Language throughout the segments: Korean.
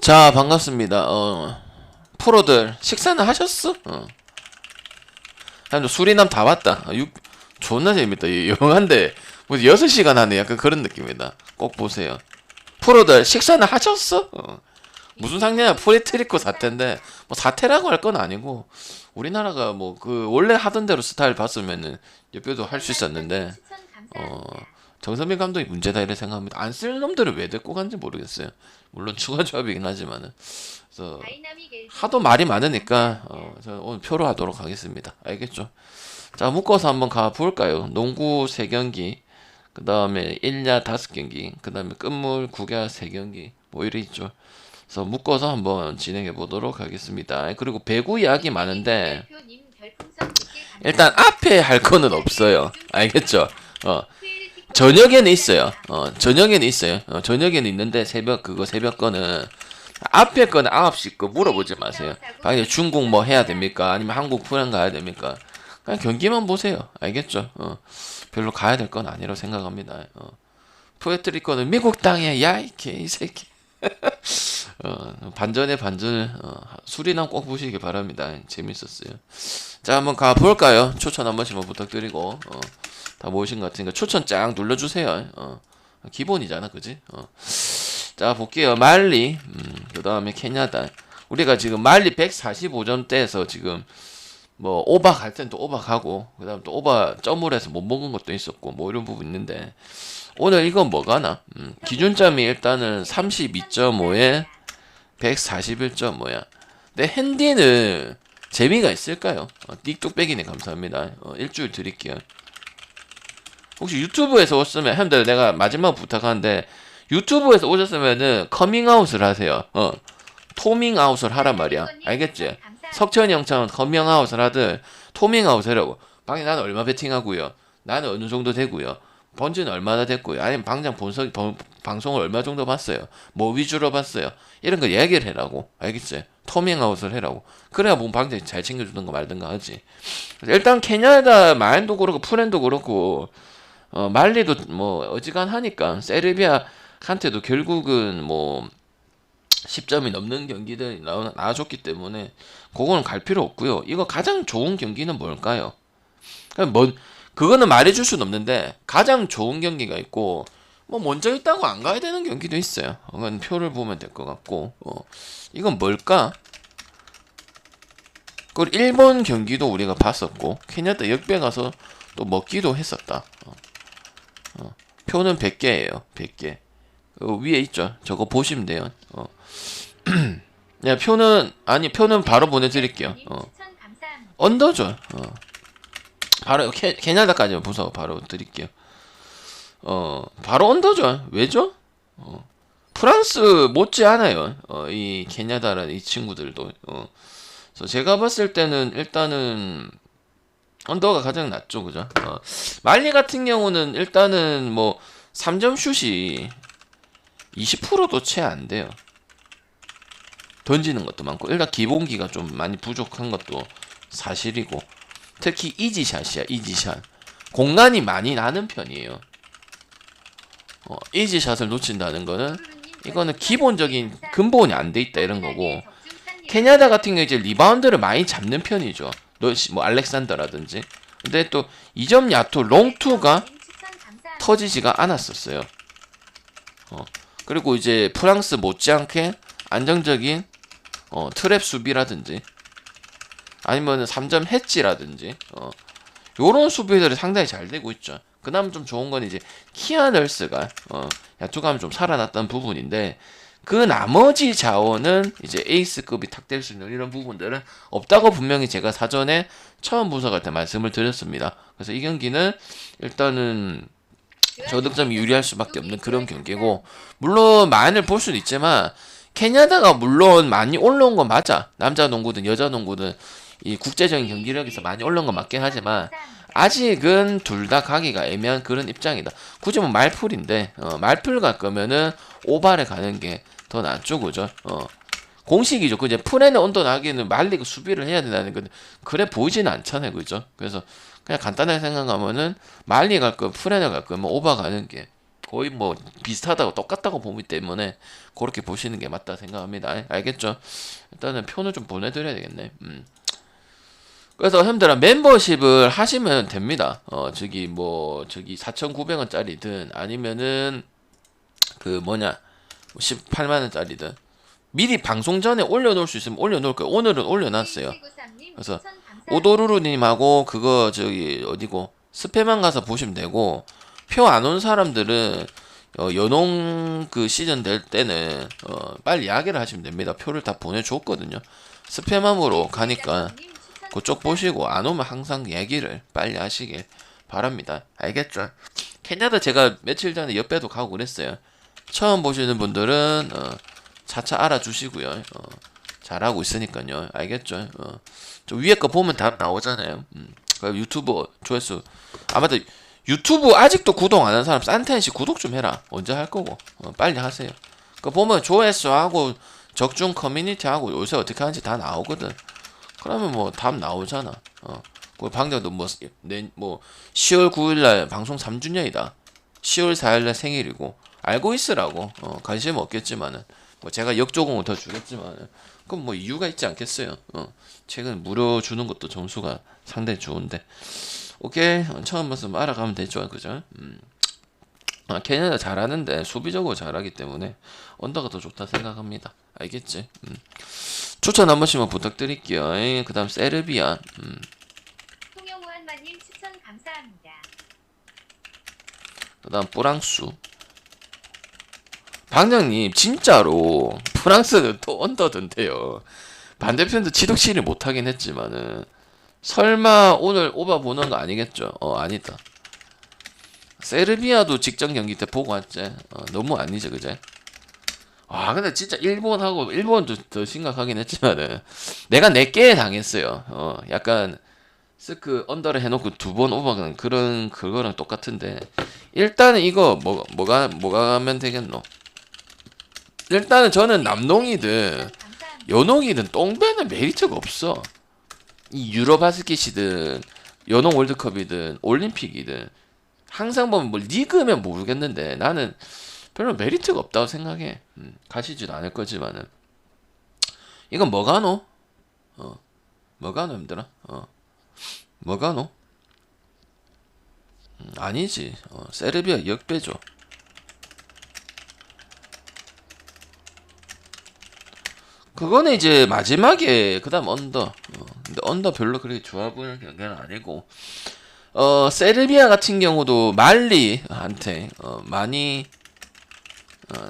자, 반갑습니다. 프로들 식사는 하셨어? 한 수리남 다 봤다. 존나 재밌다. 영화인데 뭐 6시간 하네. 약간 그런 느낌이다. 꼭 보세요. 프로들 식사는 하셨어? 무슨 상관이야. 프레트리코 사태인데 뭐 사태라고 할 건 아니고 우리나라가 뭐 그 원래 하던 대로 스타일 봤으면은 옆에도 할 수 있었는데 정선민 감독이 문제다 이렇게 생각합니다. 안 쓸 놈들을 왜 데리고 간지 모르겠어요. 물론 추가 조합이긴 하지만은 그래서 하도 말이 많으니까 저 오늘 표로 하도록 하겠습니다. 알겠죠? 자, 묶어서 한번 가볼까요? 농구 3경기, 그 다음에 1야 5경기, 그 다음에 끝물 9야 3경기, 뭐 이래 있죠. 그래서 묶어서 한번 진행해 보도록 하겠습니다. 그리고 배구 이야기 많은데 일단 앞에 할 거는 없어요. 알겠죠? 저녁에는 있어요. 저녁에는 있어요. 저녁에는 있는데 새벽 거는 앞에 거는 9시 거 물어보지 마세요. 방금 중국 뭐 해야 됩니까? 아니면 한국 프랑 가야 됩니까? 그냥 경기만 보세요. 알겠죠? 별로 가야 될 건 아니라고 생각합니다. 푸에트리코는 미국 땅이야. 야, 이 새끼. 반전에 반전을 수리남 꼭 보시길 바랍니다. 재밌었어요. 자, 한번 가볼까요? 추천 한 번씩만 부탁드리고 다 모으신 것 같으니까 추천 쫙 눌러주세요. 기본이잖아, 그지? 자, 볼게요. 말리, 그 다음에 캐나다. 우리가 지금 말리 145점대에서 지금 뭐 오바 갈 땐 또 오바 가고, 그 다음 또 오바 점을 해서 못 먹은 것도 있었고, 뭐 이런 부분 있는데 오늘 이건 뭐가나? 기준점이 일단은 32.5에 141.5야. 근데 핸디는 재미가 있을까요? 띡뚝배기네 감사합니다. 일주일 드릴게요. 혹시 유튜브에서 오셨으면 형들 내가 마지막 부탁하는데 유튜브에서 오셨으면은 커밍아웃을 하세요. 토밍아웃을 하란 말이야. 알겠지? 석천이 형처럼 커밍아웃을 하든 토밍아웃 하라고. 방에 나는 얼마 베팅하고요. 나는 어느 정도 되고요. 번지는 얼마나 됐고요. 아니면 방송을 얼마 정도 봤어요. 뭐 위주로 봤어요. 이런 거 얘기를 해라고. 알겠지? 토밍아웃을 해라고. 그래야 몸 방장 잘 챙겨주는 거 말든가 하지. 일단 캐나다 마인도 그렇고 프렌도 그렇고 말리도 뭐 어지간하니까 세르비아한테도 결국은 뭐 10점이 넘는 경기들이 나와줬기 때문에 그거는 갈 필요 없고요. 이거 가장 좋은 경기는 뭘까요? 뭐 그거는 말해줄 수는 없는데 가장 좋은 경기가 있고 뭐 먼저 있다고 안 가야 되는 경기도 있어요. 그건 표를 보면 될 것 같고 이건 뭘까? 그리고 일본 경기도 우리가 봤었고 캐나다 역배 가서 또 먹기도 했었다. 표는 100개예요. 100개. 위에 있죠. 저거 보시면 돼요. 야, 표는 바로 보내드릴게요. 언더죠. 바로 캐나다까지만 보서 바로 드릴게요. 바로 언더죠. 왜죠? 프랑스 못지 않아요. 이 캐나다라는 이 친구들도. 그래서 제가 봤을 때는 일단은 언더가 가장 낫죠, 그죠? 말리 같은 경우는 일단은 뭐 3점 슛이 20%도 채 안 돼요. 던지는 것도 많고 일단 기본기가 좀 많이 부족한 것도 사실이고 특히 이지샷이야. 이지샷 공간이 많이 나는 편이에요. 이지샷을 놓친다는 거는 이거는 기본적인 근본이 안 돼 있다 이런 거고 캐나다 같은 경우 이제 리바운드를 많이 잡는 편이죠. 뭐 알렉산더라든지. 근데 또 2점 야투 롱투가 터지지가 않았었어요. 그리고 이제 프랑스 못지않게 안정적인 트랩 수비라든지 아니면 3점 해치라든지 요런 수비들이 상당히 잘 되고 있죠. 그나마 좀 좋은 건 이제 키아널스가 야투감이 좀 살아났다는 부분인데 그 나머지 자원은 이제 에이스급이 탁 될 수 있는 이런 부분들은 없다고 분명히 제가 사전에 처음 분석할 때 말씀을 드렸습니다. 그래서 이 경기는 일단은 저득점이 유리할 수밖에 없는 그런 경기고 물론 많이를 볼 수는 있지만 캐나다가 물론 많이 올라온 건 맞아. 남자 농구든 여자 농구든 이 국제적인 경기력에서 많이 올라온 건 맞긴 하지만 아직은 둘 다 가기가 애매한 그런 입장이다. 굳이 뭐 말풀인데 말풀 갈 거면은 오발에 가는 게 더 낫죠, 그죠? 공식이죠. 그제 풀에는 언더 나기는 말리고 수비를 해야 된다는 건데 그래 보이지는 않잖아요, 그죠? 그래서 그냥 간단하게 생각하면은 말리 갈 거, 풀에는 갈 거면 오바 가는 게 거의 뭐 비슷하다고 똑같다고 보기 때문에 그렇게 보시는 게 맞다 생각합니다. 알겠죠? 일단은 표는 좀 보내드려야 되겠네. 그래서 형들아 멤버십을 하시면 됩니다. 저기 4,900원짜리든 아니면은 그 뭐냐 18만원짜리든 미리 방송 전에 올려놓을 수 있으면 올려놓을 거예요. 오늘은 올려놨어요. 그래서 오도루루님하고 그거 저기 어디고 스페만 가서 보시면 되고, 표 안 온 사람들은 연홍 그 시즌 될 때는 빨리 이야기를 하시면 됩니다. 표를 다 보내줬거든요. 스페맘으로 가니까 그쪽 보시고 안 오면 항상 얘기를 빨리 하시길 바랍니다. 알겠죠? 캐나다 제가 며칠 전에 옆에도 가고 그랬어요. 처음 보시는 분들은 차차 알아주시고요. 잘하고 있으니까요. 알겠죠? 저 위에 거 보면 다 나오잖아요. 유튜브 조회수 아마도 유튜브 아직도 구독 안 한 사람 산텐씨 구독 좀 해라. 언제 할 거고 빨리 하세요. 그 보면 조회수하고 적중 커뮤니티하고 요새 어떻게 하는지 다 나오거든. 그러면 뭐 답 나오잖아. 그 방장도 뭐 10월 9일날 방송 3주년이다. 10월 4일날 생일이고 알고 있으라고. 관심 없겠지만은 뭐 제가 역조공을 더 주겠지만은 그럼 뭐 이유가 있지 않겠어요. 최근 무료 주는 것도 점수가 상당히 좋은데. 오케이, 처음 봤으면 알아가면 되죠, 그죠? 캐나다 잘하는데 수비적으로 잘하기 때문에 언더가 더 좋다 생각합니다. 알겠지? 추천 한 번씩만 부탁드릴게요. 그 다음 세르비아. 통영우한마님 추천 감사합니다. 그 다음 프랑스. 방장님 진짜로 프랑스는 또 언더던데요. 반대편도 지독치를 못하긴 했지만은 설마 오늘 오바 보는 거 아니겠죠? 아니다. 세르비아도 직전 경기 때 보고 왔지. 너무 아니죠, 그제? 근데 진짜 일본도 더 심각하긴 했지만은 내가 4개에 당했어요. 약간 스크 언더를 해놓고 2번 오버는 그거랑 똑같은데, 일단은 이거 뭐가 하면 되겠노? 일단은 저는 남농이든 연홍이든 똥배는 메리트가 없어. 이 유로바스켓이든 연홍 월드컵이든 올림픽이든 항상 보면 뭐 리그면 모르겠는데 나는 별로 메리트가 없다고 생각해. 가시지도 않을 거지만은 이건 뭐가노? 뭐가노 힘들어? 뭐가노? 아니지. 세르비아 역배죠. 그거는 이제 마지막에 그다음 언더. 근데 언더 별로 그렇게 좋아 보이는 경기는 아니고, 세르비아 같은 경우도 말리한테 많이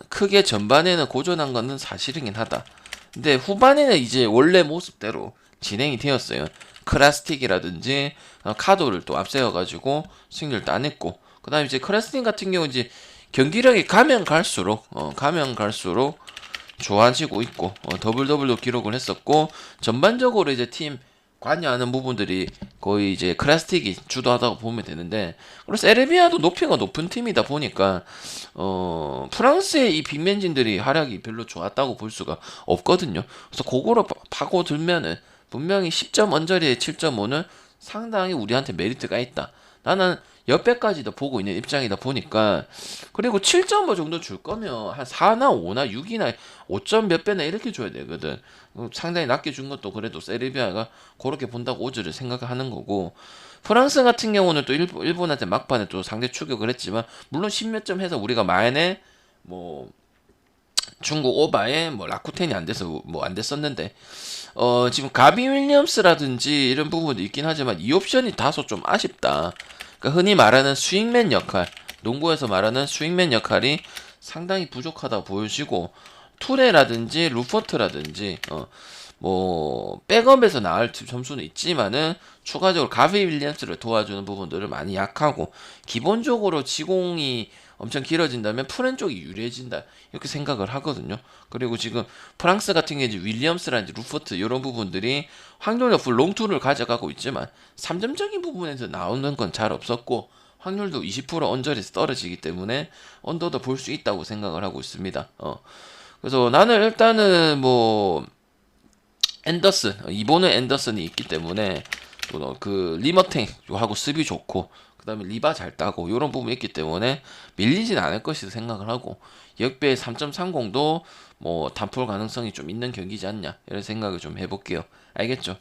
크게 전반에는 고전한 거는 사실이긴 하다. 근데 후반에는 이제 원래 모습대로 진행이 되었어요. 크라스틱이라든지 카도를 또 앞세워가지고 승리를 따냈고, 그 다음에 이제 크라스틱 같은 경우 이제 경기력이 가면 갈수록 좋아지고 있고, 더블 더블도 기록을 했었고, 전반적으로 이제 팀 관여하는 부분들이 거의 이제 크라스틱이 주도하다고 보면 되는데, 그리고 세르비아도 높이가 높은 팀이다 보니까 프랑스의 이 빅맨진들이 활약이 별로 좋았다고 볼 수가 없거든요. 그래서 그거로 파고들면은 분명히 10점 언저리에 7.5는 상당히 우리한테 메리트가 있다. 나는 옆에까지도 보고 있는 입장이다 보니까. 그리고 7.5 정도 줄 거면 한 4나 5나 6이나 5점 몇 배나 이렇게 줘야 되거든. 상당히 낮게 준 것도 그래도 세르비아가 그렇게 본다고 오즈를 생각하는 거고, 프랑스 같은 경우는 또 일본한테 막판에 또 상대 추격을 했지만, 물론 10몇 점 해서 우리가 마연에 뭐 중국 오바에 뭐 라쿠텐이 안 돼서 뭐 안 됐었는데, 지금 가비 윌리엄스라든지 이런 부분도 있긴 하지만 이 옵션이 다소 좀 아쉽다. 그러니까 흔히 말하는 스윙맨 역할, 농구에서 말하는 스윙맨 역할이 상당히 부족하다 보여지고, 투레라든지 루퍼트라든지 뭐 백업에서 나을 점수는 있지만은 추가적으로 가비 윌리엄스를 도와주는 부분들을 많이 약하고, 기본적으로 지공이 엄청 길어진다면 프렌 쪽이 유리해진다 이렇게 생각을 하거든요. 그리고 지금 프랑스 같은 경우에 윌리엄스라든지 루퍼트 이런 부분들이 확률 높은 롱투를 가져가고 있지만 3점적인 부분에서 나오는 건 잘 없었고, 확률도 20% 언저리에서 떨어지기 때문에 언더도 볼 수 있다고 생각을 하고 있습니다. 그래서 나는 일단은 뭐 앤더슨, 이번에 앤더슨이 있기 때문에 그 리머탱하고 수비 좋고, 그 다음에 리바 잘 따고 이런 부분이 있기 때문에 밀리진 않을 것이라 생각을 하고 역배 3.30도 뭐 단풀 가능성이 좀 있는 경기지 않냐 이런 생각을 좀 해볼게요. 알겠죠?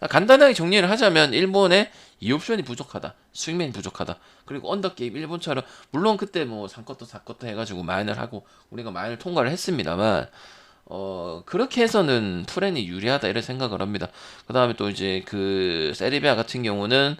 간단하게 정리를 하자면 일본의 2옵션이 부족하다. 스윙맨이 부족하다. 그리고 언더게임 일본처럼 물론 그때 뭐 산것도 사것도 해가지고 마인을 하고 우리가 마인을 통과를 했습니다만 그렇게 해서는 프렌이 유리하다 이런 생각을 합니다. 그 다음에 또 이제 그 세리비아 같은 경우는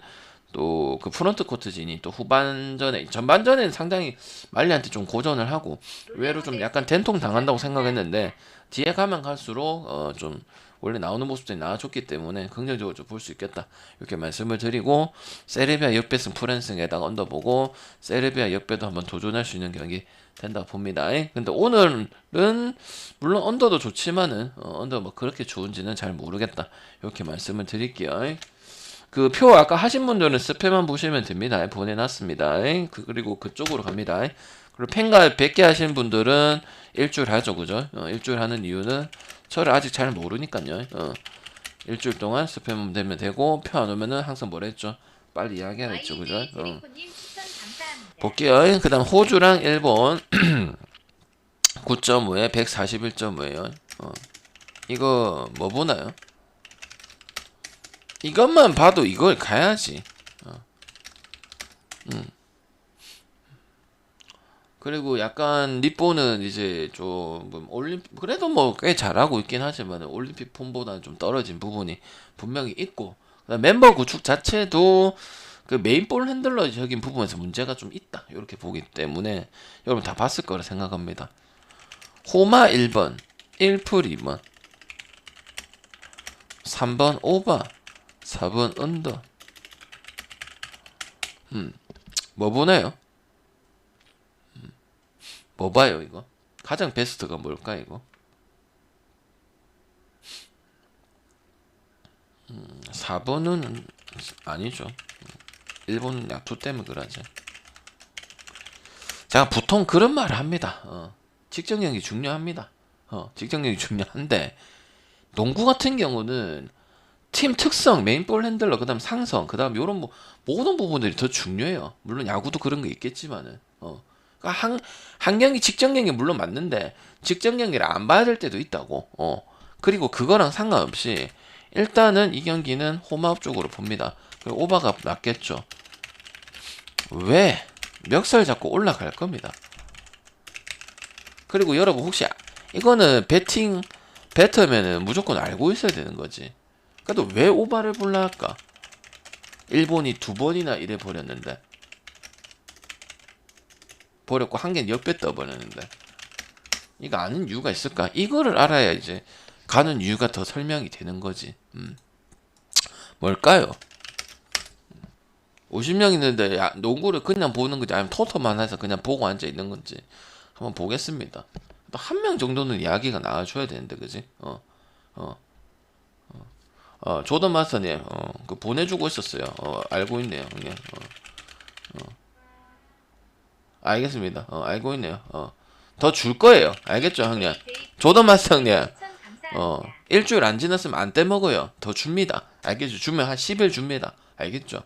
또 그 프런트 코트진이 또 후반전에 전반전에는 상당히 말리한테 좀 고전을 하고 의외로 좀 약간 된통 당한다고 생각했는데 뒤에 가면 갈수록 좀 원래 나오는 모습들이 나아졌기 때문에 긍정적으로 좀 볼 수 있겠다 이렇게 말씀을 드리고 세르비아 역배승 프랜승에다가 언더보고 세르비아 역배도 한번 도전할 수 있는 경기 된다 봅니다. 근데 오늘은 물론 언더도 좋지만은 언더 뭐 그렇게 좋은지는 잘 모르겠다 이렇게 말씀을 드릴게요. 그 표 아까 하신 분들은 스페만 보시면 됩니다. 보내놨습니다. 그리고 그쪽으로 갑니다. 그리고 팬가 100개 하신 분들은 일주일 하죠, 그죠? 일주일 하는 이유는 저를 아직 잘 모르니까요. 일주일 동안 스팸 되면 되고 표 안 오면은 항상 뭐라 했죠? 빨리 이야기하라 했죠, 그죠? 볼게요. 그 다음 호주랑 일본 9.5에 141.5에요. 이거 뭐 보나요? 이것만 봐도 이걸 가야지. 그리고 약간 리뽀는 이제 좀 올림픽 그래도 뭐 꽤 잘하고 있긴 하지만 올림픽 폼보다는 좀 떨어진 부분이 분명히 있고 멤버 구축 자체도 그 메인볼 핸들러적인 부분에서 문제가 좀 있다 이렇게 보기 때문에 여러분 다 봤을 거라 생각합니다. 호마 1번 1풀 2번 3번 오바 4번 언더 뭐 보나요? 뭐 봐요 이거? 가장 베스트가 뭘까 이거? 4번은 아니죠. 일본 약투 때문에 그러지. 제가 보통 그런 말을 합니다. 직전경기 중요합니다. 직전경기 중요한데 농구 같은 경우는 팀 특성, 메인볼 핸들러, 그 다음 상성, 그 다음 요런 뭐 모든 부분들이 더 중요해요. 물론 야구도 그런 거 있겠지만은 그러니까 한 경기 직전 경기 물론 맞는데 직전 경기를 안 봐야 될 때도 있다고. 그리고 그거랑 상관없이 일단은 이 경기는 홈아웃 쪽으로 봅니다. 그리고 오버가 맞겠죠. 왜? 멱살 잡고 올라갈 겁니다. 그리고 여러분 혹시 이거는 배터면은 무조건 알고 있어야 되는 거지. 그래도 왜 오바를 볼라 할까? 일본이 2번이나 이래 버렸는데 버렸고 한 개는 역배 떠버렸는데 이거 아는 이유가 있을까? 이거를 알아야 이제 가는 이유가 더 설명이 되는 거지. 뭘까요? 50명 있는데 농구를 그냥 보는 건지 아니면 토토만 해서 그냥 보고 앉아 있는 건지 한번 보겠습니다. 또 한 명 정도는 이야기가 나와줘야 되는데 그지? 조던 마스터님 그 보내주고 있었어요. 알고 있네요. 그냥 알겠습니다. 알고 있네요. 더 줄 거예요. 알겠죠, 형님? 조던 마스터 형님. 일주일 안 지났으면 안 떼먹어요. 더 줍니다. 알겠죠? 주면 한 10일 줍니다. 알겠죠?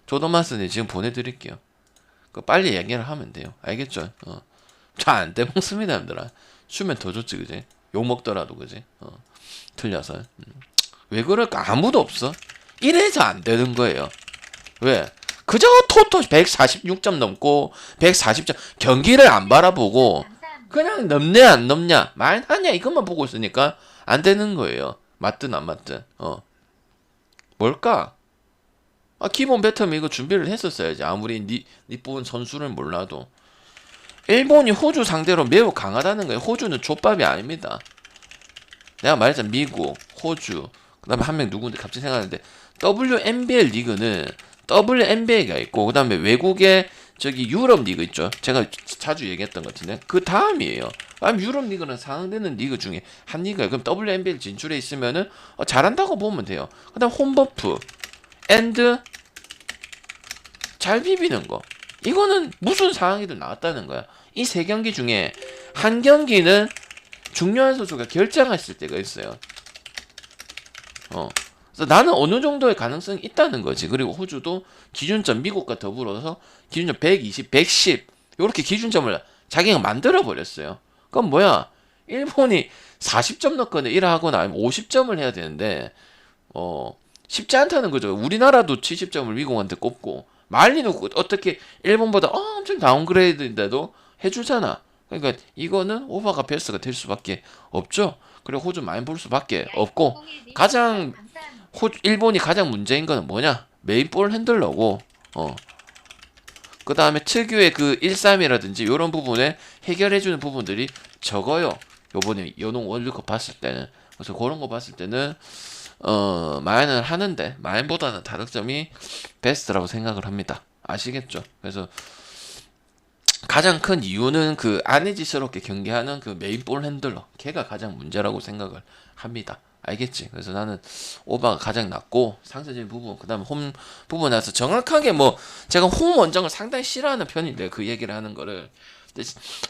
조던 마스터님 지금 보내드릴게요. 그 빨리 얘기를 하면 돼요. 알겠죠? 잘 안 떼먹습니다, 형들아. 주면 더 좋지, 그지? 욕 먹더라도, 그지? 틀려서. 왜 그럴까? 아무도 없어. 이래서 안 되는 거예요. 왜? 그저 토토 146점 넘고 140점 경기를 안 바라보고 그냥 넘냐 안 넘냐 말하냐 이것만 보고 있으니까 안 되는 거예요. 맞든 안 맞든. 뭘까? 기본 배터면 이거 준비를 했었어야지. 아무리 니폰 선수를 몰라도. 일본이 호주 상대로 매우 강하다는 거예요. 호주는 족밥이 아닙니다. 내가 말했잖아. 미국, 호주, 그 다음에 한 명 누군데 갑자기 생각하는데 WNBL 리그는 WNBA가 있고 그 다음에 외국의 저기 유럽 리그 있죠. 제가 자주 얘기했던 것 같은데 그 다음이에요. 유럽 리그는 상대는 리그 중에 한 리그예요. 그럼 WNBL 진출해 있으면은 잘한다고 보면 돼요. 그 다음 홈버프 앤드 잘 비비는 거 이거는 무슨 상황이든 나왔다는 거야. 이 세 경기 중에 한 경기는 중요한 선수가 결정했을 때가 있어요. 그래서 나는 어느 정도의 가능성이 있다는 거지. 그리고 호주도 기준점 미국과 더불어서 기준점 120, 110 요렇게 기준점을 자기가 만들어 버렸어요. 그럼 뭐야? 일본이 40점 넣거나 이러하거나 아니면 50점을 해야 되는데 쉽지 않다는 거죠. 우리나라도 70점을 미국한테 꼽고 말리는 어떻게 일본보다 엄청 다운그레이드인데도 해주잖아. 그러니까 이거는 오버가 패스가 될 수밖에 없죠. 그리고 호주 많이 볼 수밖에 없고 가장 일본이 가장 문제인 거는 뭐냐? 메인볼 핸들러고 그 다음에 특유의 그 1-3이라든지 이런 부분에 해결해주는 부분들이 적어요. 요번에 연홍 월드컵 봤을 때는. 그래서 그런 거 봤을 때는 마인을 하는데 마인보다는 다득점이 베스트라고 생각을 합니다. 아시겠죠? 그래서 가장 큰 이유는 그 아내지스럽게 경기하는 그 메인볼 핸들러 걔가 가장 문제라고 생각을 합니다. 알겠지? 그래서 나는 오바가 가장 낮고 상세적인 부분 그 다음에 홈 부분에서 정확하게 뭐 제가 홈 원정을 상당히 싫어하는 편인데 그 얘기를 하는 거를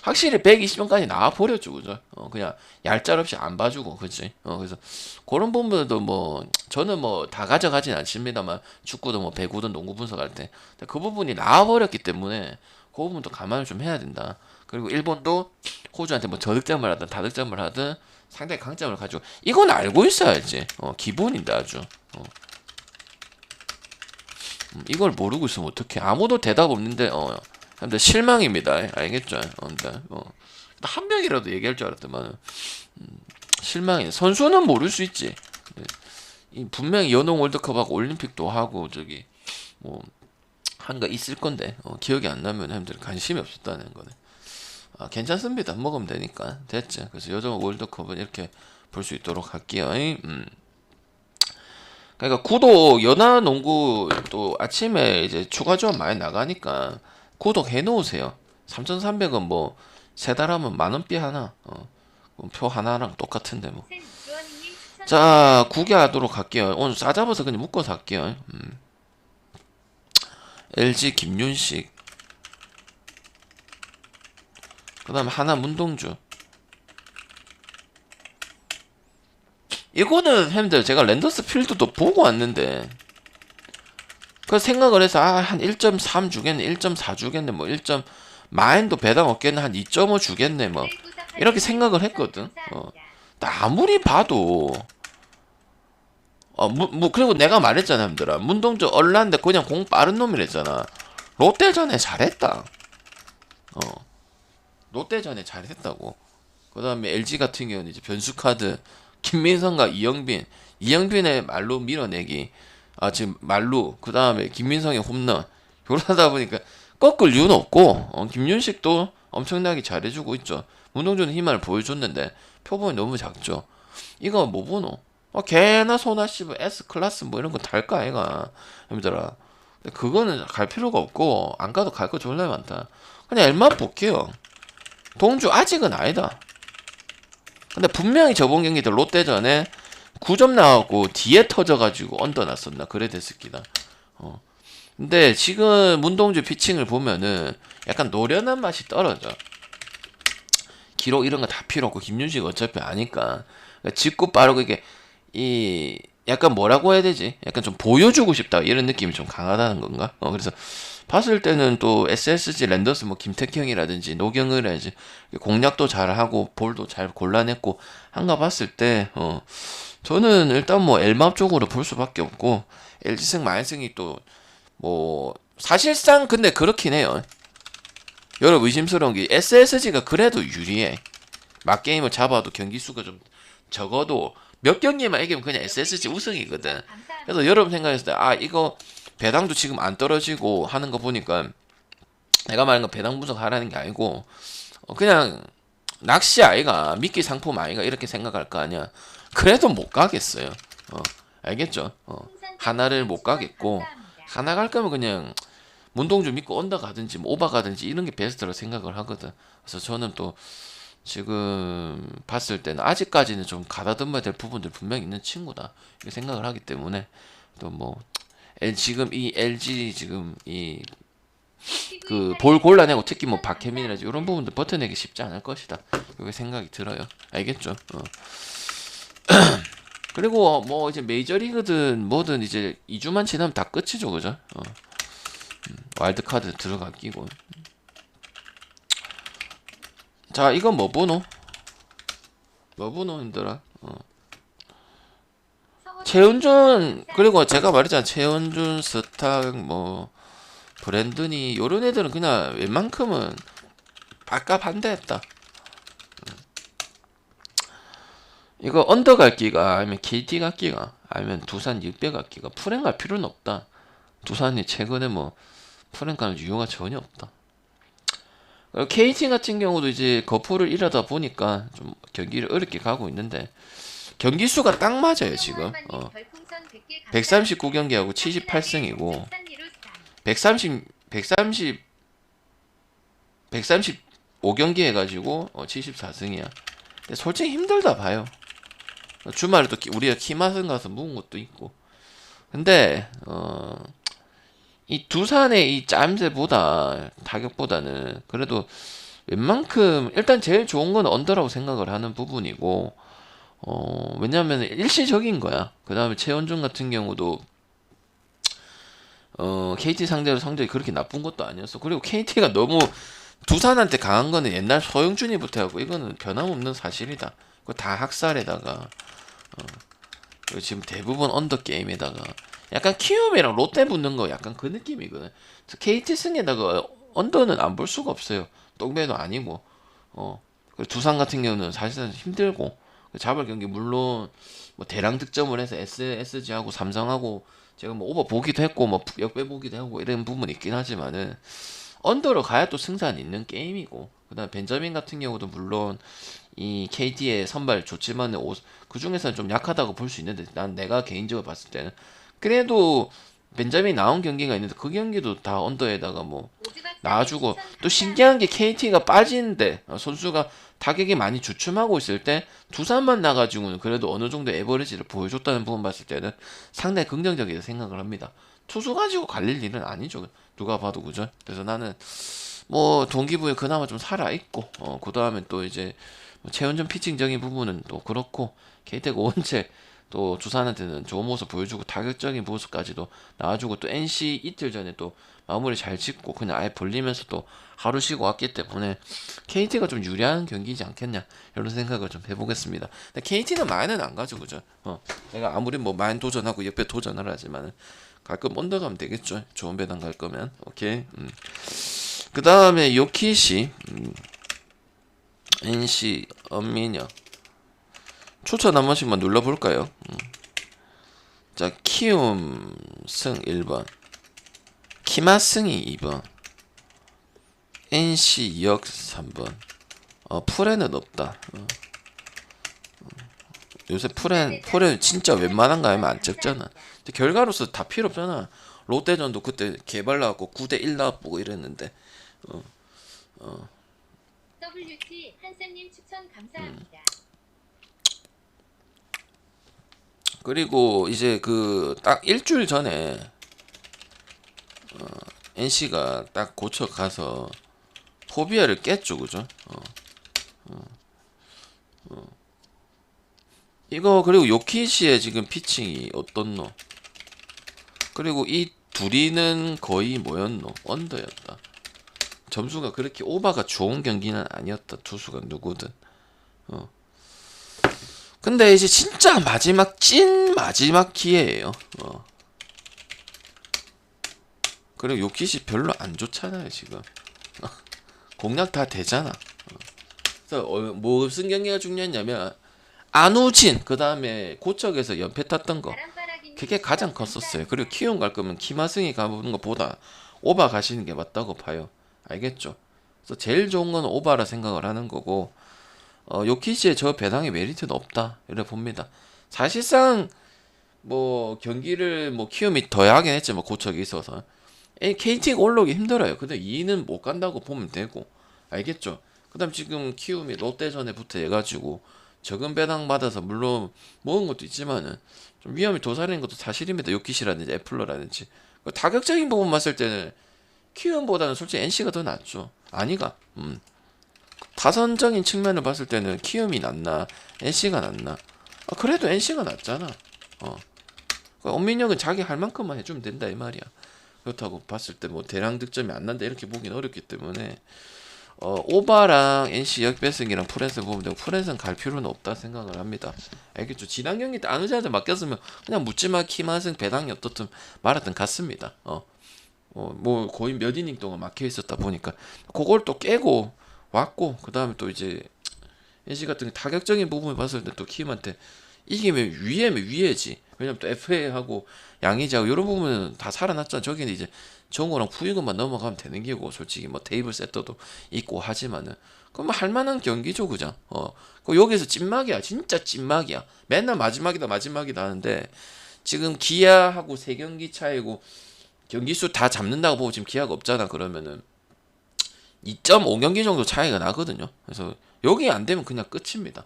확실히 120점까지 나와버렸죠. 그죠? 그냥 얄짤없이 안 봐주고 그치? 그래서 그런 부분도 뭐 저는 뭐 다 가져가진 않습니다만 축구도 뭐 배구든 농구 분석할 때 그 부분이 나와버렸기 때문에 그 부분도 감안을 좀 해야 된다. 그리고 일본도 호주한테 뭐 저득점을 하든 다득점을 하든 상당히 강점을 가지고 이건 알고 있어야지. 기본인데 아주. 이걸 모르고 있으면 어떡해. 아무도 대답 없는데 근데 실망입니다. 알겠죠? 근데 한 명이라도 얘기할 줄 알았더만 실망이네. 선수는 모를 수 있지. 분명히 연홍 월드컵하고 올림픽도 하고 저기 뭐 한가 있을 건데 기억이 안 나면 형들 관심이 없었다는 거네. 괜찮습니다. 먹으면 되니까 됐죠. 그래서 여정 월드컵은 이렇게 볼 수 있도록 할게요. 그러니까 구독 연하농구 또 아침에 이제 추가 지원 많이 나가니까 구독해 놓으세요. 3,300원 뭐 세 달 하면 만원비 하나 표 하나랑 똑같은데 뭐. 자 구개하도록 할게요. 오늘 싸잡아서 그냥 묶어서 할게요. LG 김윤식 그 다음에 하나 문동주 이거는 형들 제가 랜더스 필드도 보고 왔는데 그 생각을 해서 한 1.3 주겠네 1.4 주겠네 뭐 1. 마인도 배당 없겠네 한 2.5 주겠네 뭐 이렇게 생각을 했거든. 아무리 봐도 그리고 내가 말했잖아 형들아 문동주 얼란데 그냥 공 빠른 놈이랬잖아. 롯데전에 잘했다. 롯데전에 잘했다고. 그 다음에 LG 같은 경우는 이제 변수카드 김민성과 이영빈의 말로 밀어내기 지금 말로 그 다음에 김민성의 홈런 그러다 보니까 꺾을 이유는 없고 김윤식도 엄청나게 잘해주고 있죠. 문동주는 희망을 보여줬는데 표본이 너무 작죠. 이거 뭐 보노? 개나 소나 씨발 S클래스 뭐 이런 거 달까 아이가 힘들어. 그거는 갈 필요가 없고 안 가도 갈 거 졸라 많다. 그냥 엘만 볼게요. 동주 아직은 아니다. 근데 분명히 저번 경기 때 롯데전에 9점 나왔고 뒤에 터져가지고 언더 났었나 그래 됐을 기다. 근데 지금 문동주 피칭을 보면은 약간 노련한 맛이 떨어져. 기록 이런 거 다 필요 없고 김윤식 어차피 아니까 그러니까 짚고 빠르고 이게 이 약간 뭐라고 해야 되지? 약간 좀 보여주고 싶다 이런 느낌이 좀 강하다는 건가? 그래서 봤을 때는 또 SSG 랜더스 뭐 김태형이라든지 노경을이라든지 공략도 잘하고 볼도 잘 골라냈고 한가 봤을 때 저는 일단 뭐 엘맙 쪽으로 볼 수밖에 없고 LG승 마인승이 또 뭐 사실상 근데 그렇긴 해요. 여러분 의심스러운 게 SSG가 그래도 유리해. 맞게임을 잡아도 경기 수가 좀 적어도 몇 경기만 이기면 그냥 SSG 우승이거든. 그래서 여러분 생각했을 때 이거 배당도 지금 안 떨어지고 하는 거 보니까 내가 말한 건 배당 분석하라는 게 아니고 그냥 낚시 아이가 미끼 상품 아이가 이렇게 생각할 거 아니야. 그래도 못 가겠어요. 알겠죠? 하나를 못 가겠고 하나 갈 거면 그냥 문동주 믿고 언더 가든지 뭐 오바 가든지 이런 게 베스트라고 생각을 하거든. 그래서 저는 또 지금 봤을 때는 아직까지는 좀 가다듬어야 될 부분들 분명히 있는 친구다 이렇게 생각을 하기 때문에 또 뭐 지금 이 LG 지금 이 그 볼 골라내고 특히 뭐 박혜민이라든지 이런 부분들 버텨내기 쉽지 않을 것이다 이렇게 생각이 들어요. 알겠죠? 그리고 뭐 이제 메이저리그든 뭐든 이제 2주만 지나면 다 끝이죠, 그죠? 와일드카드 들어가 끼고. 자, 이건 뭐 보노? 뭐 보노 힘들어? 최은준, 그리고 제가 말했잖아. 최은준, 스탁, 뭐 브랜드니 요런 애들은 그냥 웬만큼은 아깝한데 했다. 이거 언더 갈기가 아니면 KT 갈기가 아니면 두산 600 갈기가 프랭 갈 필요는 없다. 두산이 최근에 뭐 프랭 가는 이유가 전혀 없다. KT 같은 경우도 이제 거포를 일하다 보니까 좀 경기를 어렵게 가고 있는데 경기 수가 딱 맞아요 지금. 139경기하고 78승이고 135경기 해가지고 74승이야. 근데 솔직히 힘들다 봐요. 주말에 또 우리가 키맛은 가서 묵은 것도 있고. 근데 이 두산의 이 짬새보다 타격보다는 그래도 웬만큼 일단 제일 좋은 건 언더라고 생각을 하는 부분이고, 왜냐면 일시적인 거야. 그 다음에 최원준 같은 경우도 KT 상대로 성적이 그렇게 나쁜 것도 아니었어. 그리고 KT가 너무 두산한테 강한 거는 옛날 서영준이부터 하고 이거는 변함없는 사실이다. 그거 다 학살에다가 지금 대부분 언더 게임에다가 약간 키움이랑 롯데 붙는 거 약간 그 느낌이거든. KT 승에다가 언더는 안 볼 수가 없어요. 똥배도 아니고. 그리고 두산 같은 경우는 사실상 힘들고 잡을 경기 물론 뭐 대량 득점을 해서 SSG하고 삼성하고 제가 뭐 오버 보기도 했고 뭐 역배 보기도 하고 이런 부분이 있긴 하지만은 언더로 가야 또 승산이 있는 게임이고, 그다음 벤자민 같은 경우도 물론 이 KT의 선발 좋지만은 그 중에서는 좀 약하다고 볼 수 있는데 난 내가 개인적으로 봤을 때는 그래도 벤자민이 나온 경기가 있는데 그 경기도 다 언더에다가 뭐 나와주고, 또 신기한 게 KT가 빠지는데 선수가 타격이 많이 주춤하고 있을 때 두산만 나가지고는 그래도 어느 정도 에버리지를 보여줬다는 부분 봤을 때는 상당히 긍정적이다 생각을 합니다. 투수 가지고 갈릴 일은 아니죠. 누가 봐도 그죠? 그래서 나는 뭐 동기부여 그나마 좀 살아있고, 그 다음에 또 이제 뭐 최원준 피칭적인 부분은 또 그렇고, KT가 원체 또 두산한테는 좋은 모습 보여주고 타격적인 모습까지도 나와주고, 또 NC 이틀 전에 또 마무리 잘 짓고 그냥 아예 벌리면서 또 하루 쉬고 왔기 때문에 KT가 좀 유리한 경기이지 않겠냐 이런 생각을 좀 해보겠습니다. 근데 KT는 마인은 안 가죠, 그죠? 내가 아무리 뭐 마인 도전하고 옆에 도전을 하지만은 가끔 언더 가면 되겠죠. 좋은 배당 갈 거면. 오케이. 그 다음에 요키시, NC 엄민혁 추천 한 번씩만 눌러볼까요? 자, 키움 승 1번, 키마승이 2번, NC 역 3번. 프레는 없다. 요새 프레 진짜 웬만한 거 하면 안 찍잖아. 근데 결과로서 다 필요 없잖아. 롯데전도 그때 개발 나왔고 9대1 나왔고 이랬는데. WT 한쌤님 추천 감사합니다. 그리고 이제 그 딱 일주일 전에 NC가 딱 고쳐 가서 포비아를 깼죠, 그죠? 이거 그리고 요키시의 지금 피칭이 어떻노? 그리고 이 둘이는 거의 뭐였노? 언더였다. 점수가 그렇게 오바가 좋은 경기는 아니었다. 투수가 누구든. 근데 이제 진짜 찐 마지막 기회예요. 그리고 요키시 별로 안 좋잖아요 지금. 공략 다 되잖아. 그래서 무슨 경기가 중요했냐면 안우진 그 다음에 고척에서 연패 탔던 거, 그게 가장 컸었어요. 그리고 키움 갈 거면 키마승이 가보는 것보다 오바 가시는 게 맞다고 봐요. 알겠죠? 그래서 제일 좋은 건 오바라 생각을 하는 거고, 요키시의 저 배당의 메리트는 없다 이래 봅니다. 사실상 뭐 경기를 뭐 키움이 더 하긴 했지 뭐 고척이 있어서 KT가 올라오기 힘들어요. 근데 2는 못 간다고 보면 되고, 알겠죠? 그 다음 지금 키움이 롯데전에부터 해가지고 적은 배당 받아서 물론 먹은 것도 있지만은 좀 위험이 도사리는 것도 사실입니다. 요키시라든지 애플러라든지 타격적인 부분 봤을 때는 키움보다는 솔직히 NC가 더 낫죠. 아니가. 타선적인 측면을 봤을 때는 키움이 낫나 NC가 낫나. 그래도 NC가 낫잖아. 엄민혁은 자기 할 만큼만 해주면 된다 이 말이야. 그렇다고 봤을 때 뭐 대량 득점이 안 난다 이렇게 보긴 어렵기 때문에 오바랑 NC 역배승이랑 프랜스 보면 되고 프랜스는 갈 필요는 없다 생각을 합니다. 알겠죠? 지난 경기 때 안의자한테 맡겼으면 그냥 묻지마 키만승 배당이 어떻든 말았든 같습니다. 뭐 거의 몇 이닝 동안 막혀 있었다 보니까 그걸 또 깨고 왔고 그 다음에 또 이제 NC 같은 타격적인 부분을 봤을 때 또 키움한테 이기면 위에지. 왜냐면 또 FA하고 양의지하고 이런 부분은 다 살아났잖아. 저기는 이제 정우랑 푸이그만 넘어가면 되는 게고 솔직히 뭐 테이블 세터도 있고 하지만은 그럼 뭐 할만한 경기죠, 그죠? 그 여기서 찐막이야, 진짜 찐막이야. 맨날 마지막이다 하는데 지금 기아하고 3경기 차이고 경기 수 다 잡는다고 보고 지금 기아가 없잖아. 그러면은 2.5경기 정도 차이가 나거든요. 그래서 여기 안 되면 그냥 끝입니다.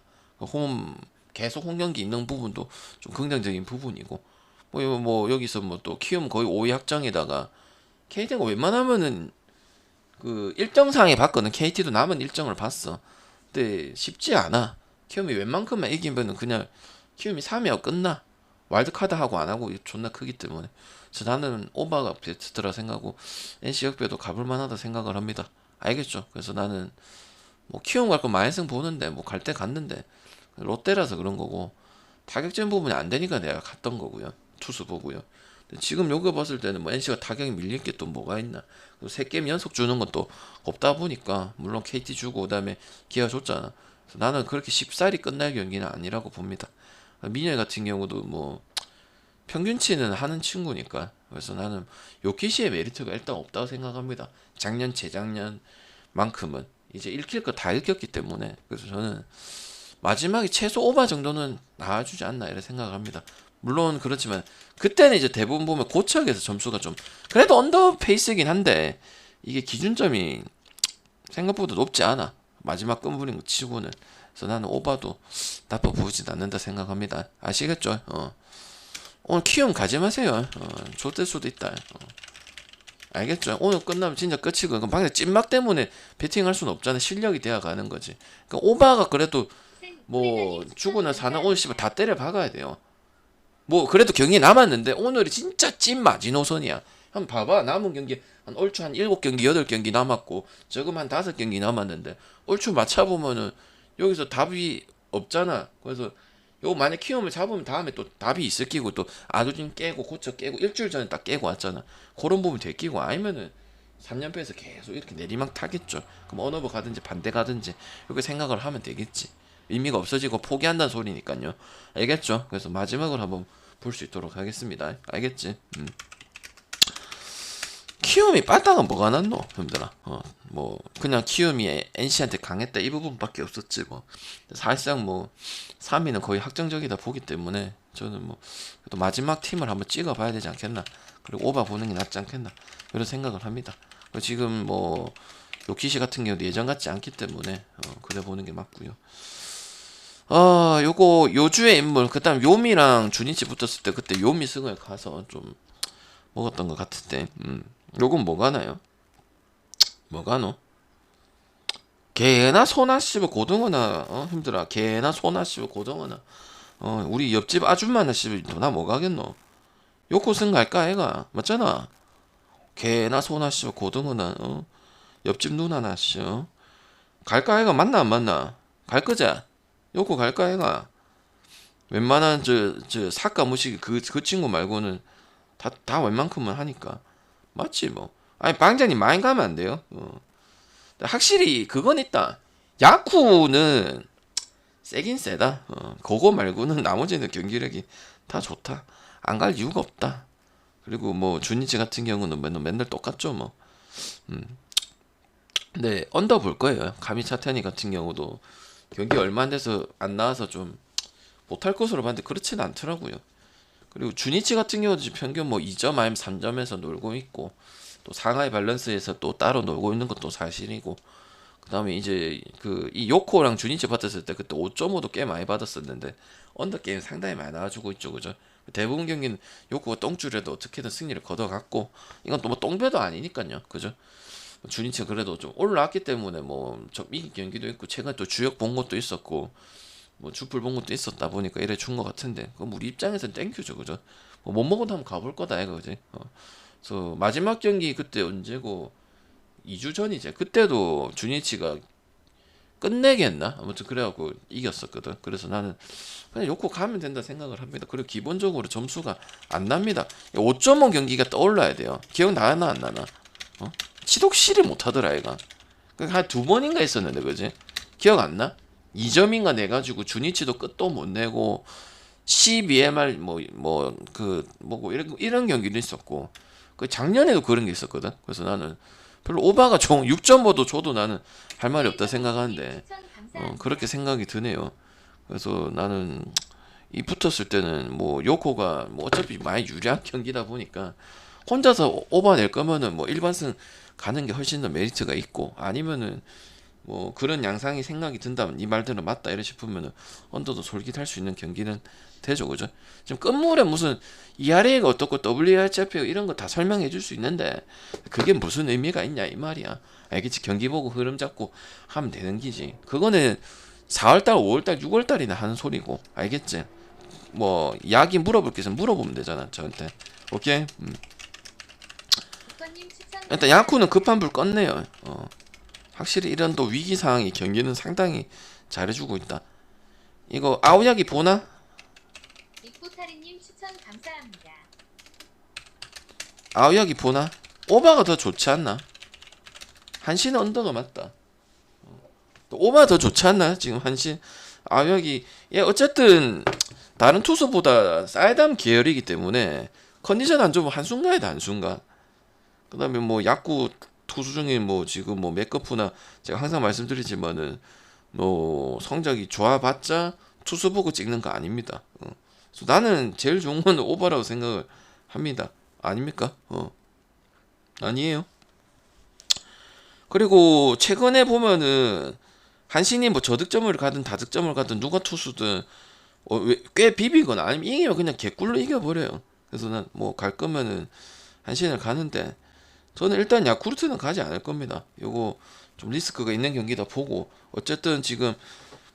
계속 홈경기 있는 부분도 좀 긍정적인 부분이고 뭐 여기서 뭐 또 키움 거의 5위 확정에다가 KT가 웬만하면은 그 일정상에 봤거든. KT도 남은 일정을 봤어. 근데 쉽지 않아. 키움이 웬만큼만 이기면은 그냥 키움이 3위하고 끝나. 와일드카드 하고 안 하고 존나 크기 때문에. 그래서 나는 오바가 베스트라 생각하고 NC 역배도 가볼 만하다 생각을 합니다. 알겠죠? 그래서 나는 뭐 키움 갈 거 마이승 보는데 뭐 갈 때 갔는데 롯데라서 그런 거고 타격적인 부분이 안 되니까 내가 갔던 거고요. 투수 보고요. 근데 지금 요거 봤을 때는 뭐 NC가 타격이 밀릴 게 또 뭐가 있나. 3게임 연속 주는 건 또 없다 보니까 물론 KT 주고 그다음에 기아 줬잖아. 그래서 나는 그렇게 쉽사리 끝날 경기는 아니라고 봅니다. 민현 같은 경우도 뭐 평균치는 하는 친구니까 그래서 나는 요키시의 메리트가 일단 없다고 생각합니다. 작년 재작년만큼은 이제 읽힐 거 다 읽혔기 때문에 그래서 저는 마지막에 최소 오바 정도는 나와주지 않나 이렇게 생각합니다. 물론 그렇지만 그때는 이제 대부분 보면 고척에서 점수가 좀 그래도 언더 페이스이긴 한데 이게 기준점이 생각보다 높지 않아. 마지막 끈부린 거 치고는. 그래서 나는 오바도 나빠 보이진 않는다 생각합니다. 아시겠죠? 오늘 키움 가지 마세요. 좆될 수도 있다. 알겠죠? 오늘 끝나면 진짜 끝이고 그럼 방금 찐막 때문에 배팅할 수는 없잖아. 실력이 돼야 가는 거지. 그러니까 오바가 그래도 뭐 주고나 사나 오늘 씨발 다 때려 박아야 돼요. 뭐 그래도 경기 남았는데 오늘이 진짜 찐 마지노선이야. 한번 봐봐. 남은 경기 한 얼추 한 7경기 8경기 남았고 저금 한 5경기 남았는데 얼추 맞춰보면은 여기서 답이 없잖아. 그래서 요 만약 키움을 잡으면 다음에 또 답이 있을 끼고 또 아두진 깨고 고쳐 깨고 일주일 전에 딱 깨고 왔잖아. 그런 부분 되끼고 아니면은 3연패에서 계속 이렇게 내리막 타겠죠. 그럼 어느 부 가든지 반대 가든지 이렇게 생각을 하면 되겠지. 의미가 없어지고 포기한다는 소리니까요. 알겠죠? 그래서 마지막으로 한번 볼 수 있도록 하겠습니다. 알겠지? 키움이 빠따가 뭐가 났노? 형들아. 뭐 그냥 키움이 NC한테 강했다 이 부분밖에 없었지 뭐. 사실상 뭐 3위는 거의 확정적이다 보기 때문에 저는 뭐 또 마지막 팀을 한번 찍어봐야 되지 않겠나. 그리고 오바 보는 게 낫지 않겠나. 그런 생각을 합니다. 지금 뭐 요키시 같은 경우도 예전 같지 않기 때문에 그래 보는 게 맞고요. 요거 요주의 인물 그다음 요미랑 주니치 붙었을 때 그때 요미 승을 가서 좀 먹었던 것 같은데 요건 뭐가 나요? 뭐가 노? 개나 소나 씨발 고등어나 힘들어 개나 소나 씨발 고등어나 우리 옆집 아줌마나 씨발 나 뭐 가겠노? 요코 승 갈까 애가 맞잖아. 개나 소나 씨발 고등어나 옆집 누나나 씨 갈까 애가 맞나 안 맞나? 갈 거자. 요코 갈까 애가 웬만한 저 사과 무식 그 친구 말고는 다 웬만큼은 하니까 맞지 뭐. 아니 방장님 많이 가면 안 돼요. 확실히 그건 있다. 야쿠는 세긴 세다. 그거 말고는 나머지는 경기력이 다 좋다. 안 갈 이유가 없다. 그리고 뭐 주니치 같은 경우는 맨날 똑같죠 뭐. 근데 언더 볼 거예요. 가미 차타니 같은 경우도 경기 얼마 안 돼서 안 나와서 좀 못할 것으로 봤는데 그렇지는 않더라고요. 그리고 주니치 같은 경우도 평균 뭐 2점 아니면 3점에서 놀고 있고 또 상하이 밸런스에서 또 따로 놀고 있는 것도 사실이고 그다음에 이제 그 이 요코랑 주니치 받았을 때 그때 5.5도 꽤 많이 받았었는데 언더 게임 상당히 많이 나와주고 있죠, 그죠? 대부분 경기는 요코가 똥줄에도 어떻게든 승리를 거둬갔고 이건 또 뭐 똥배도 아니니까요, 그죠? 주니치가 그래도 좀 올라왔기 때문에 뭐 좀 이긴 경기도 있고 최근에 또 주역 본 것도 있었고 뭐 주풀 본 것도 있었다 보니까 이래 준 것 같은데 그럼 우리 입장에서는 땡큐죠, 그죠? 뭐 못 먹어도 한번 가볼 거다 이거, 그지? 그래서 마지막 경기 그때 언제고 2주 전이제. 그때도 주니치가 끝내겠나? 아무튼 그래갖고 이겼었거든. 그래서 나는 그냥 요코 가면 된다 생각을 합니다. 그리고 기본적으로 점수가 안 납니다. 5.5 경기가 떠올라야 돼요. 기억나나 안 나나? 치독실이 못하더라 얘가. 한 두 번인가 있었는데, 그지? 기억 안 나? 2점인가 내가지고 주니치도 끝도 못 내고 12MR 뭐고 이런 경기도 있었고 그 작년에도 그런 게 있었거든. 그래서 나는 별로 오바가 좋은 6.5도 줘도 나는 할 말이 없다 생각하는데 그렇게 생각이 드네요. 그래서 나는 이 붙었을 때는 뭐 요코가 뭐 어차피 많이 유리한 경기다 보니까 혼자서 오바 낼 거면은 뭐 일반승 가는 게 훨씬 더 메리트가 있고 아니면은 뭐 그런 양상이 생각이 든다면 이 말대로 맞다 이래 싶으면은 언더도 솔깃할 수 있는 경기는 되죠, 그죠? 지금 끝물에 무슨 ERA가 어떻고 WRCF가 이런 거 다 설명해 줄 수 있는데 그게 무슨 의미가 있냐 이 말이야. 알겠지? 경기 보고 흐름 잡고 하면 되는 기지. 그거는 4월달, 5월달, 6월달이나 하는 소리고 알겠지? 뭐 이야기 물어볼 게 있으면 물어보면 되잖아 저한테. 오케이? 국건님 추천 일단 야쿠는 급한 불 껐네요. 확실히 이런 또 위기 상황이 경기는 상당히 잘해주고 있다. 이거 아오야기 보나? 이쿠타리님 추천 감사합니다. 아오야기 보나? 오바가 더 좋지 않나? 한신은 언더가 맞다. 또 오바가 더 좋지 않나? 지금 한신 아오야기 얘 어쨌든 다른 투수보다 사이담 계열이기 때문에 컨디션 안 좋으면 한순간이다 한순간. 그 다음에 뭐 야구 투수 중에 뭐 지금 뭐 맥거프나 제가 항상 말씀드리지만은 뭐 성적이 좋아봤자 투수 보고 찍는 거 아닙니다. 그래서 나는 제일 좋은 건 오버라고 생각을 합니다. 아닙니까? 아니에요. 그리고 최근에 보면은 한신이 뭐 저득점을 가든 다득점을 가든 누가 투수든 꽤 비비거나 아니면 이기면 그냥 개꿀로 이겨버려요. 그래서 난 뭐 갈 거면은 한신을 가는데 저는 일단 야쿠르트는 가지 않을 겁니다. 요거 좀 리스크가 있는 경기다 보고 어쨌든 지금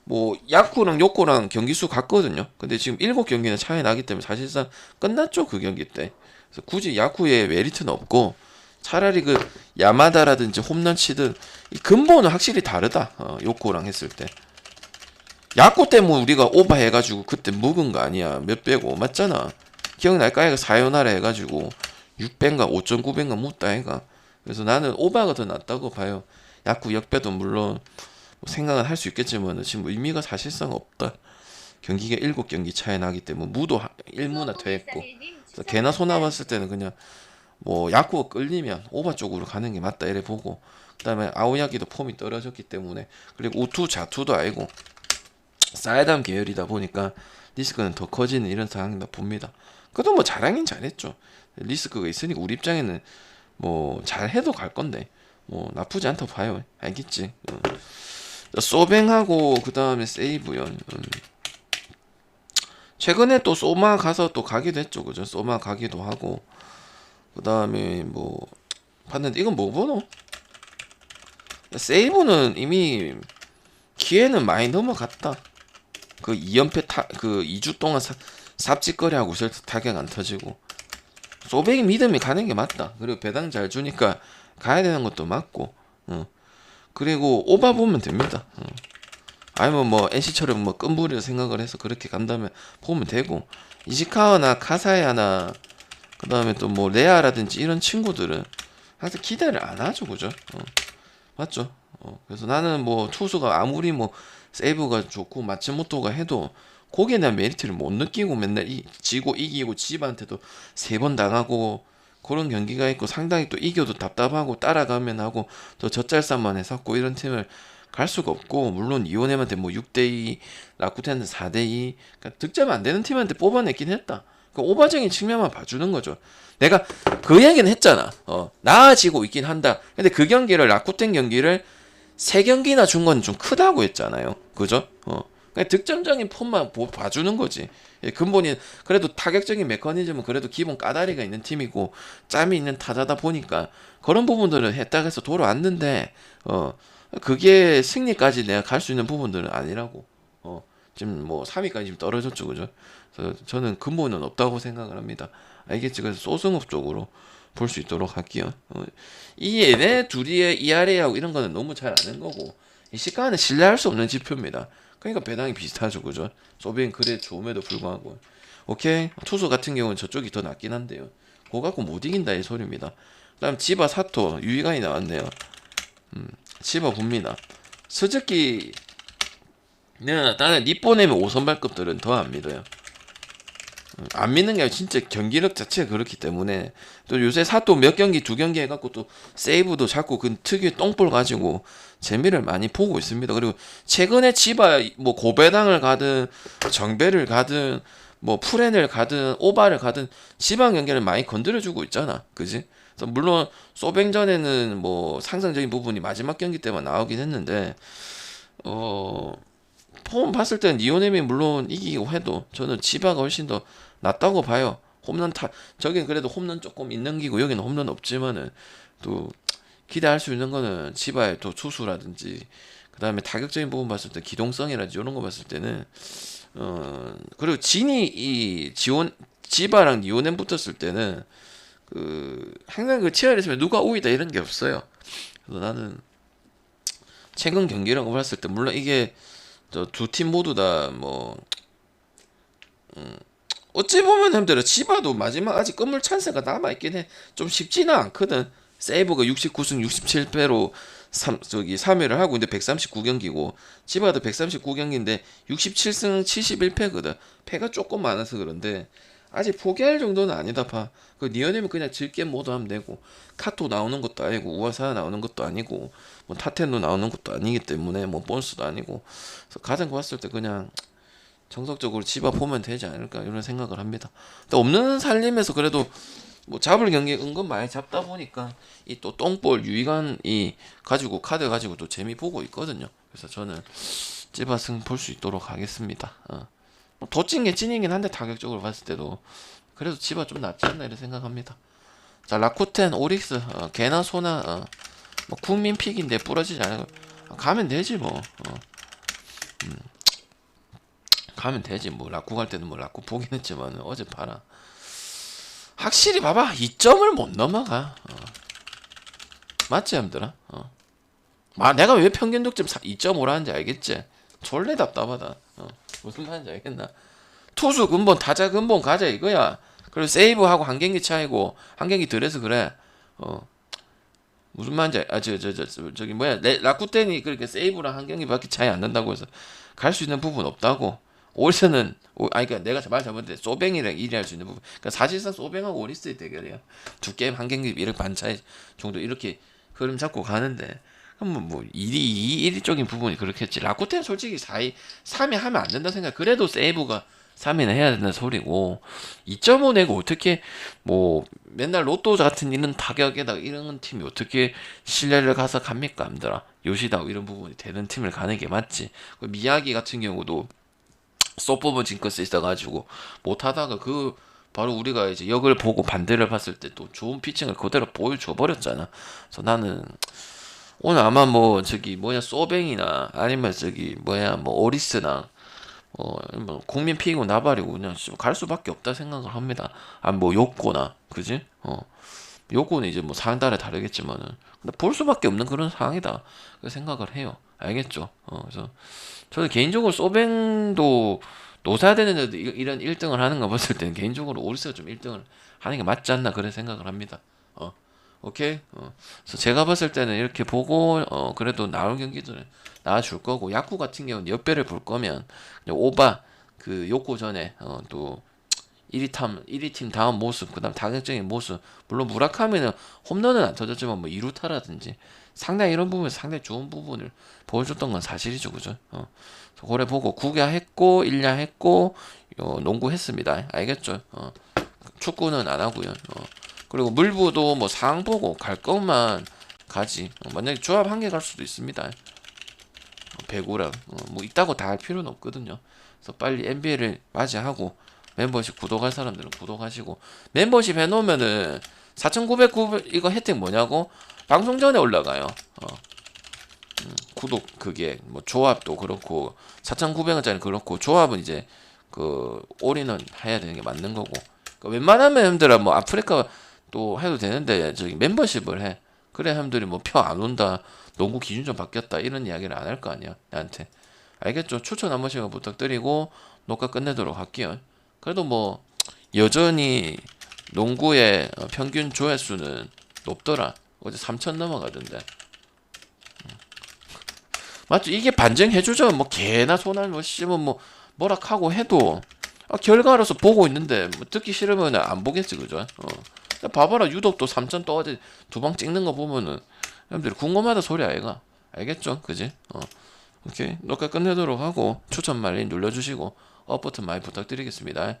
뭐 야쿠랑 요코랑 경기수 같거든요. 근데 지금 7경기는 차이 나기 때문에 사실상 끝났죠 그 경기 때. 그래서 굳이 야쿠의 메리트는 없고 차라리 그 야마다라든지 홈런 치든 이 근본은 확실히 다르다. 요코랑 했을 때. 야쿠 때문에 우리가 오버해가지고 그때 묵은 거 아니야. 몇 배고 맞잖아. 기억날까? 얘가 사요나라 해가지고 6배인가 5.9배인가 묻다 얘가. 그래서 나는 오바가 더 낫다고 봐요. 야쿠 역배도 물론 생각은 할 수 있겠지만 지금 의미가 사실상 없다. 경기가 7경기 차이 나기 때문에 무도 1무나 퇴했고 그래서 개나 소나 봤을 때는 그냥 뭐 야쿠가 끌리면 오바 쪽으로 가는 게 맞다 이래 보고 그 다음에 아오야기도 폼이 떨어졌기 때문에 그리고 우투 자투도 알고 사이담 계열이다 보니까 리스크는 더 커지는 이런 상황이다 봅니다. 그래도 뭐 잘하긴 잘했죠. 리스크가 있으니까 우리 입장에는 뭐 잘해도 갈 건데 뭐 나쁘지 않다고 봐요. 알겠지? 소뱅하고 그 다음에 세이브요. 최근에 또 소마 가서 또 가기도 했죠, 그죠? 소마 가기도 하고 그 다음에 뭐 봤는데 이건 뭐 보노? 세이브는 이미 기회는 많이 넘어갔다. 그 2연패 그 2주 동안 삽짓거리하고 있을 때 타격 안 터지고 소백이 믿음이 가는 게 맞다. 그리고 배당 잘 주니까 가야 되는 것도 맞고 그리고 오바 보면 됩니다. 아니면 뭐 NC처럼 뭐 끈부리로 생각을 해서 그렇게 간다면 보면 되고 이시카와나 카사야나 그 다음에 또 뭐 레아라든지 이런 친구들은 항상 기대를 안 하죠, 그죠? 맞죠? 그래서 나는 뭐 투수가 아무리 뭐 세이브가 좋고 마츠모토가 해도 거기에 대한 메리트를 못 느끼고 맨날 지고 이기고 집한테도 3번 당하고 그런 경기가 있고 상당히 또 이겨도 답답하고 따라가면 하고 또 젖잘싸만 해서 이런 팀을 갈 수가 없고 물론 이온엠한테 뭐 6대2 라쿠텐한테 4대2 그러니까 득점 안 되는 팀한테 뽑아냈긴 했다. 그 오바적인 측면만 봐주는 거죠. 내가 그 얘기는 했잖아. 나아지고 있긴 한다. 근데 그 경기를 라쿠텐 경기를 3경기나 준 건 좀 크다고 했잖아요. 그죠? 그냥 득점적인 폼만 봐주는 거지. 근본이 그래도 타격적인 메커니즘은 그래도 기본 까다리가 있는 팀이고 짬이 있는 타자다 보니까 그런 부분들은 했다고 해서 돌아왔는데 그게 승리까지 내가 갈 수 있는 부분들은 아니라고. 지금 뭐 3위까지 지금 떨어졌죠, 그죠? 그래서 저는 근본은 없다고 생각을 합니다. 알겠지? 그래서 소승업 쪽으로 볼 수 있도록 할게요. 이 얘네 둘이의 ERA하고 이런 거는 너무 잘 아는 거고, 이 시가는 신뢰할 수 없는 지표입니다. 그러니까 배당이 비슷하죠, 그죠? 소뱅 그래 좋음에도 불구하고. 오케이. 투수 같은 경우는 저쪽이 더 낫긴 한데요. 그거 갖고 못 이긴다 이 소리입니다. 그다음 지바 사토 유희관이 나왔네요. 지바 봅니다. 스즈키는 다른 니뽀네미 5선발급들은 더 안 믿어요. 안 믿는 게 아니라 진짜 경기력 자체가 그렇기 때문에. 또 요새 사또 몇 경기 2경기 해갖고 또 세이브도 자꾸 그 특유의 똥볼 가지고 재미를 많이 보고 있습니다. 그리고 최근에 지바 뭐 고배당을 가든 정배를 가든 뭐 풀엔을 가든 오바를 가든 지방 경기를 많이 건드려주고 있잖아, 그지? 그래서 물론 소뱅전에는 뭐 상승적인 부분이 마지막 경기 때만 나오긴 했는데 폼 봤을 때는 니오넴이 물론 이기고 해도 저는 지바가 훨씬 더 낫다고 봐요. 홈런 저긴 그래도 홈런 조금 있는 기고 여기는 홈런 없지만은 또 기대할 수 있는 거는 지바의 또 투수라든지 그 다음에 타격적인 부분 봤을 때 기동성이라든지 이런 거 봤을 때는 그리고 지바랑 니오넴 붙었을 때는 항상 그 치열했으면 누가 우위다 이런 게 없어요. 그래서 나는 최근 경기라고 봤을 때 물론 이게 저 두 팀 모두 다 뭐 어찌 보면 힘들어. 지바도 마지막 아직 끝물 찬스가 남아 있긴 해. 좀 쉽지는 않거든. 세이브가 69승 67패로 3위를 하고 근데 139경기고 지바도 139경기인데 67승 71패거든. 패가 조금 많아서 그런데 아직 포기할 정도는 아니다 봐. 그 니어nem은 그냥 즐겜 모드 하면 되고 카토 나오는 것도 아니고 우아사 나오는 것도 아니고 뭐 타텐도 나오는 것도 아니기 때문에 뭐 본스도 아니고 그래서 가장 봤을 때 그냥 정석적으로 지바 보면 되지 않을까 이런 생각을 합니다. 근데 없는 살림에서 그래도 뭐 잡을 경기 은근 많이 잡다 보니까 이 또 똥볼 유희관이 가지고 카드 가지고 또 재미 보고 있거든요. 그래서 저는 지바 승 볼 수 있도록 하겠습니다. 더 찐 게 찐이긴 한데 타격적으로 봤을 때도 그래도 지바 좀 낫지 않나 이런 생각합니다. 자 라쿠텐 오릭스 개나 소나 뭐 국민 픽인데 부러지지 않아요. 가면 되지 뭐. 가면 되지 뭐. 라쿠 갈 때는 뭐 라쿠 보긴 했지만 어제 봐라. 확실히 봐봐 2점을 못 넘어가. 맞지 않더라? 내가 왜 평균 득점 2.5라는지 알겠지? 졸래 답답하다. 무슨 말인지 알겠나? 투수 근본 타자 근본 가자 이거야. 그리고 세이브하고 한 경기 차이고 한 경기 덜해서 그래. 무슨 말인지 저기 뭐야 라쿠텐이 그렇게 세이브랑 한 경기밖에 차이 안 난다고 해서 갈 수 있는 부분 없다고. 오리스는 그러니까 내가 말 잘못했는데 소뱅이랑 1위 할 수 있는 부분. 그러니까 사실상 소뱅하고 오리스의 대결이야. 두 게임 한 경기 이렇게 반 차이 정도 이렇게 흐름 잡고 가는데 그럼 뭐 1위 쪽인 부분이 그렇겠지. 라쿠텐 솔직히 4위 3위 하면 안 된다 생각. 그래도 세이브가 3위는 해야 된다는 소리고 2.5 내고 어떻게 뭐 맨날 로또 같은 이런 타격에다가 이런 팀이 어떻게 신뢰를 가서 갑니까 암들아. 요시다 이런 부분이 되는 팀을 가는 게 맞지. 미야기 같은 경우도 쏘퍼번 징크스 있어가지고 못하다가 바로 우리가 이제 역을 보고 반대를 봤을 때 또 좋은 피칭을 그대로 보여줘 버렸잖아. 그래서 나는 오늘 아마 뭐 저기 뭐냐 소뱅이나 아니면 저기 뭐야 뭐 오리스나 뭐 국민 피이고 나발이고 그냥 갈 수밖에 없다 생각을 합니다. 뭐 요코나 그지? 요코는 이제 뭐 상달에 다르겠지만은 근데 볼 수밖에 없는 그런 상황이다 그 생각을 해요. 알겠죠? 그래서 저는 개인적으로 소뱅도 노사야 되는데도 이런 1등을 하는 거 봤을 때는 개인적으로 오리스가 좀 1등을 하는 게 맞지 않나 그런 생각을 합니다. 오케이? 그래서 제가 봤을 때는 이렇게 보고 그래도 나올 경기들은 나와줄 거고 야쿠 같은 경우는 역배를 볼 거면 오바 그 요코 전에 또 1위 팀 다음 모습 그다음 타격적인 모습 물론 무라카미는 홈런은 안 터졌지만 뭐 2루타라든지 상당히 이런 부분에서 상당히 좋은 부분을 보여줬던 건 사실이죠 그죠? 그래 보고 구야 했고 1야 했고 농구 했습니다. 알겠죠? 축구는 안 하고요. 그리고 물부도 뭐 상황 보고 갈 것만 가지. 만약에 조합 한 개 갈 수도 있습니다. 배구랑 뭐 있다고 다 할 필요는 없거든요. 그래서 빨리 NBA를 맞이하고 멤버십 구독할 사람들은 구독하시고 멤버십 해놓으면은 4,900 이거 혜택 뭐냐고 방송 전에 올라가요. 구독 그게 뭐 조합도 그렇고 4,900원짜리 그렇고 조합은 이제 그 올인은 해야 되는 게 맞는 거고 그러니까 웬만하면 형들아 뭐 아프리카 또 해도 되는데 저기 멤버십을 해 그래 형들이 뭐 표 안 온다 농구 기준 좀 바뀌었다 이런 이야기를 안 할 거 아니야 나한테 알겠죠? 추천 한 번씩만 부탁드리고 녹화 끝내도록 할게요. 그래도 뭐 여전히 농구의 평균 조회수는 높더라. 어제 3천 넘어가던데. 맞죠? 이게 반증해주죠. 뭐 개나 소나 뭐 씨뭐 뭐 뭐라 하고 해도 결과로서 보고 있는데 뭐 듣기 싫으면 안 보겠지 그죠? 봐봐라 유독 또 3천 또 어제 두 방 찍는 거 보면은 여러분들이 궁금하다 소리 아이가 알겠죠? 그지? 오케이 녹화 끝내도록 하고 추천 말리 눌러주시고 업 버튼 많이 부탁드리겠습니다.